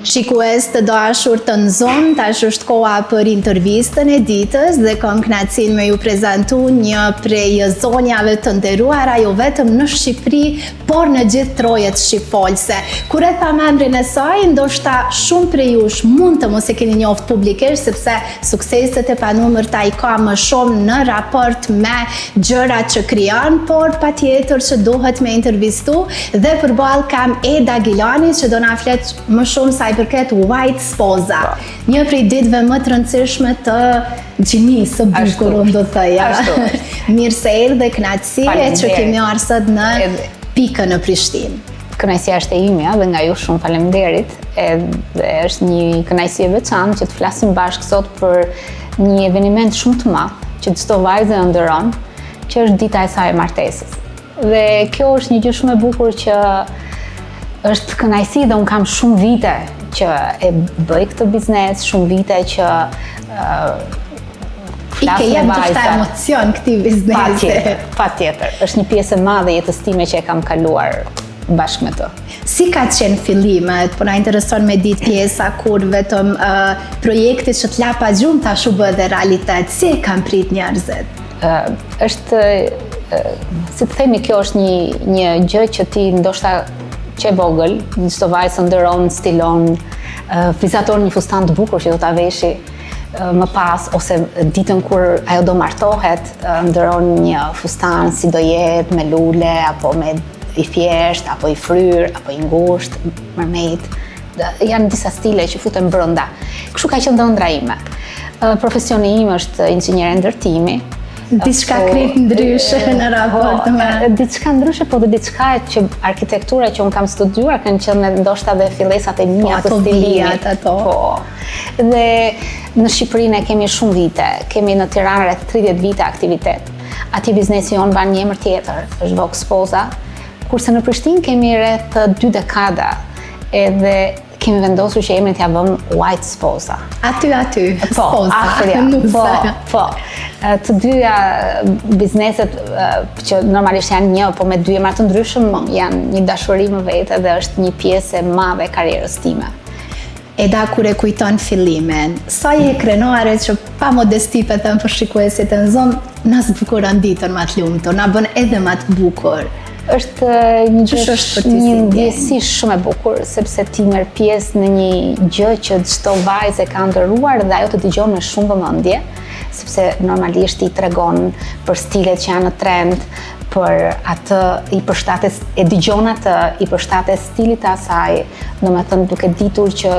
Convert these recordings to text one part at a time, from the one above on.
Shikues të dashur të Nxon, tash është koha për intervistën e ditës dhe kam kënaqësinë me ju prezantu një prej zonjave të nderuara jo vetëm në Shqipëri, por në gjithë trojet shqipfolse. Kur e tha emrin e saj, ndoshta shumë prej jush mund të mos e keni njoft publikisht sepse sukseset e panumërta i ka më shumë në raport me gjërat që krijon, por patjetër që duhet me intervistu dhe përballë kam Eda Gilani që do na flet më shumë sa i përket White Sposa. Një prej ditëve më të rëndësishme të gjinisë së bukur, do thëja. Mirë se erdhe, kënaqësi e që kemi ardhur sot në pikën në Prishtinë. Kënaqësia është e imja dhe nga ju shumë faleminderit. Edhe është një kënaqësi e veçantë që të flasim bashkë sot për një eveniment shumë të madh që çdo vajzë ndëron, që është dita e saj e martesës. Dhe kjo është një gjë shumë e bukur që është kënaqësi dhe unë kam shumë vite që e bëj këtë biznes, shumë vite që flas me vajza. I emocion këtij biznesi. Patjetër. Është një pjesë e madhe e jetës time që e kam kaluar bashkë me të. Si ka qenë fillimet? Po na intereson me ditë pjesa kur vetëm projekti që t'la pa gjumë tash u bë dhe realitet. Si e kanë prit njerëzit? Është, si të themi, kjo është një gjë që ti ndoshta që e vogël, çdo vajzë ndëron, stilon, vizaton një fustan të bukur që do ta veshi më pas, ose ditën kur ajo do martohet, ndëron një fustan si do jetë, me lule, apo me i thjesht, apo i fryr, apo i ngushtë, mermaid. Janë disa stile që futen brenda. Kështu ka qenë ëndra ime. Profesioni im është inxhinier ndërtimi. Diçka krejt ndryshe në raport me... Diçka ndryshe, po dhe diçka që arkitektura që unë kam studiuar kanë qenë ndoshta dhe fillesat e mia të stilimit. Dhe në Shqipërinë kemi shumë vite, kemi në Tiranë rreth 30 vite aktivitet. Aty biznesi jonë ban një emër tjetër, është Vox Sposa, kurse në Prishtinë kemi rreth 2 dekada. Edhe kemi vendosur që emrin t'ja vëmë White Sposa. Aty, Sposa. Po. Të dyja bizneset që normalisht janë një, po me dy emra të ndryshëm, janë një dashuri më vete dhe është një pjesë e madhe e karrierës time. Eda, kur e kujton fillimin, sa je krenuare që pa modesti për thëmë për shikuesit e Nxon, na zbukuron ditën më të lumtur, na bën edhe më të bukur. Është një ndjesi shumë e bukur, sepse ti merr pjesë në një gjë që çdo vajzë ka ndëruar dhe ajo të dëgjon me shumë vëmendje, sepse normalisht i tregon për stilet që janë në trend, për atë i përshtatet, e dëgjon atë, i përshtatet stilit të asaj, domethënë duke ditur që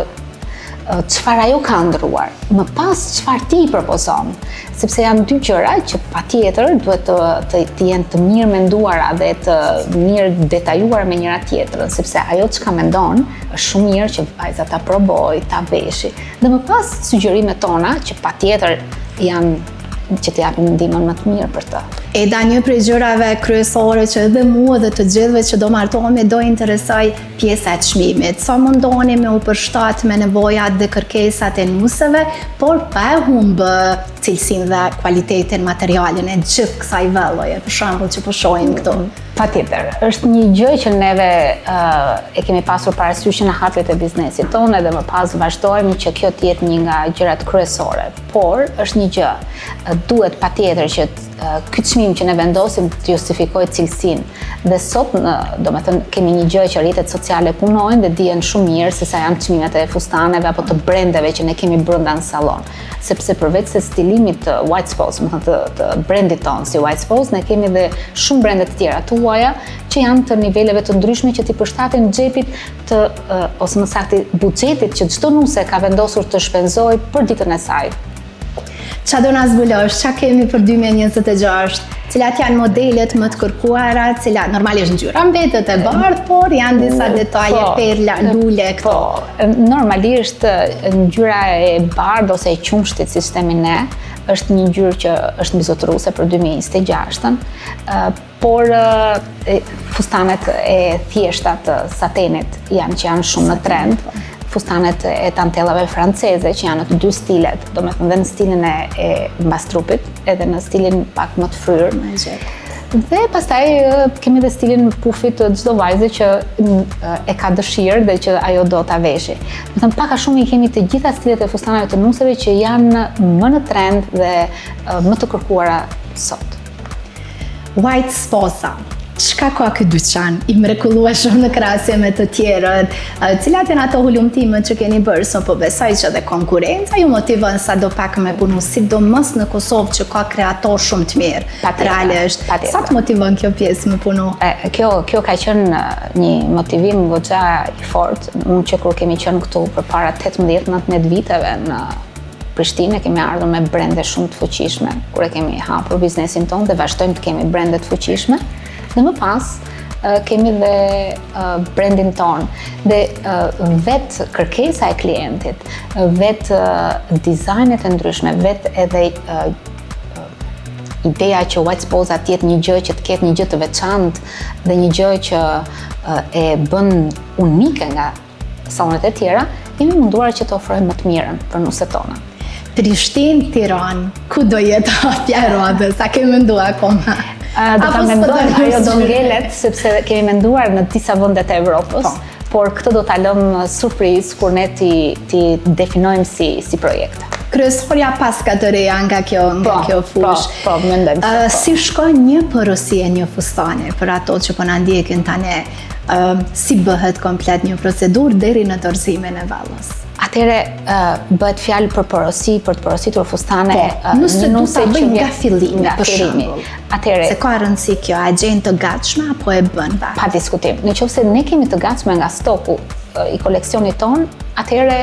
çfarë ajo ka ndëruar, më pas çfarë ti i propozon, sepse janë dy gjëra që patjetër duhet të jenë të mirë menduara dhe të mirë detajuara me njëra tjetrën, sepse ajo çka mendon është shumë mirë që vajza ta provojë, ta veshi, dhe më pas sugjerimet tona që patjetër janë që të japim ndihmën më të mirë për të. Eda, një prej gjërave kryesore që edhe mua dhe të gjithëve që do martohemi do interesoj pjesa e çmimit. Sa mundoni me u përshtat me nevojat dhe kërkesat e nuseve, por pa e humbë cilësinë dhe kualitetin, materialin e gjithë kësaj velloje, për shembull që po shohim këtu. Patjetër, është një gjë që neve e kemi pasur parasysh në hapjet e biznesit tonë dhe më pas vazhdojmë që kjo të jetë një nga gjërat kryesore. Por është një gjë, duhet patjetër që ky çmim që ne vendosim të justifikojë cilësinë. Dhe sot, domethënë, kemi një gjë që rrjetet sociale punojnë dhe dihen shumë mirë se sa janë çmimet e fustaneve apo të brendeve që ne kemi brenda në sallon. Sepse përveç se stilimit të White Sposa, domethënë të brendit tonë si White Sposa, ne kemi dhe shumë brende të tjera të huaja që janë të niveleve të ndryshme që t'i përshtaten xhepit të ose më saktë buxhetit që çdo nuse ka vendosur të shpenzojë për ditën e saj. Qa do na zbulosh, qa kemi për 2026? Cilat janë modelet më të kërkuara, cilat normalisht ngjyra mbetet e bardhë, por janë disa detaje, perla, lule këto. Normalisht ngjyra e bardhë ose e qumshtit, siç themi ne, është një ngjyrë që është mbizotëruese për 2026-ën, por fustanet e thjeshta të satenit që janë shumë në trend. Fustanet e tantellave franceze që janë në të dy stilet, domethënë dhe në stilin e mbastrupit, edhe në stilin pak më të fryrë. Dhe pastaj kemi dhe stilin pufit të çdo vajze që e ka dëshirë dhe që ajo do ta veshi. Do të thënë pak a shumë i kemi të gjitha stilet e fustanave të nuseve që janë më në trend dhe më të kërkuara sot. White Sposa. Çka ka ky dyqan i mrekullueshëm në krahasje me të tjerët? Cilat janë ato hulumtimet që keni bërë, so po besoj që dhe konkurenca ju motivon sadopak me punu, sidomos në Kosovë që ka kreator shumë të mirë. Realisht, sa të motivon kjo pjesë me punu? Kjo ka qenë një motivim goxha i fortë. Unë që kur kemi qenë këtu përpara 18-19 viteve në Prishtinë, kemi ardhur me brende shumë të fuqishme, kur e kemi hapur biznesin tonë dhe vazhdojmë të kemi brende të fuqishme. Dhe më pas, kemi dhe brandin ton. Dhe vetë kërkesa e klientit, vetë dizajnet e ndryshme, vetë edhe ideja që White Sposa tjetë një gjë që të ketë një gjë të veçantë dhe një gjë që e bën unike nga salonet e tjera, jemi munduar që të ofrojmë më të mirën për nuset tona. Prishtinë, Tiranë, ku do jetë hapja e radhës? Sa kemi menduar akoma? Do ta mendojmë, ajo do ngelet, sepse kemi menduar në disa vendet e Evropës, por këtë do ta lëmë surprizë kur ne ti definojmë si projekte. Kryesorja paska të reja nga kjo fush. Po, mendojmë. Si shkon një porosie, një fustane, për ato që po na ndjekin tani, si bëhet komplet një procedurë deri në dorëzimin e vallës? Atëre bëhet fjalë për porosi, për të porositur fustane. Nëse du ta bëjmë nga fillimi, për shembull. Atëre, se ka rëndësi kjo, a gjen të gatshme apo e bën vetë? Pa diskutim. Nëse ne kemi të gatshme nga stoku i koleksionit ton, atëre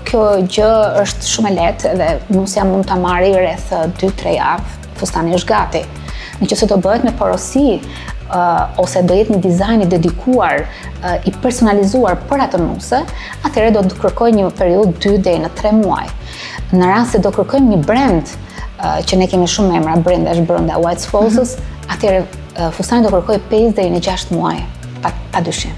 kjo gjë është shumë e lehtë dhe nusja mund ta marrë rreth 2-3 javë, fustani është gati. Nëse do bëhet me porosi, ose do jetë një dizajn i dedikuar, i personalizuar për atë nuse, atëherë do të kërkoj një periudhë 2 deri në 3 muaj. Në rast se do kërkojmë një brand, që ne kemi shumë emra brandesh brenda White Sposas, atëherë fustani do kërkoj 5 deri në 6 muaj, pa dyshim.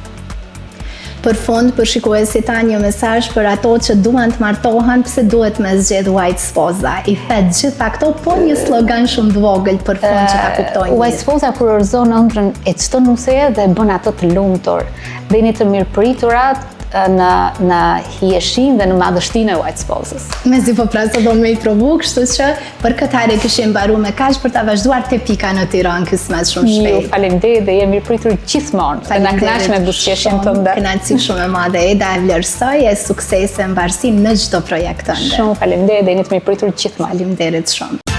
Për fund, për shikuesit ta një mesazh për ato që duan të martohen, pse duhet me zgjedh White Sposa? I thet gjitha këto, po një slogan shumë të vogël për fund që ta kuptojnë. White Sposa kurorëzon ëndrrën e çdo nuseje dhe bën ato të lumtur, dhe jeni të mirëpriturat në hijeshin dhe në madhështinë e White Sposas. Mezi po pra do me i provu, kështu që për këtë hare kishim mbaru me kaq për ta vazhduar te pika në Tiranë kismet shumë shpejt. Ju faleminderit dhe jemi pritur gjithmonë. Dhe na kënaq me buzëqeshjen tënde. Kënaqësi shumë e madhe, Eda e vlerësoj e suksese mbarsim në çdo projekt tënde. Shumë faleminderit dhe jeni të mirëpritur gjithmonë. Faleminderit shumë.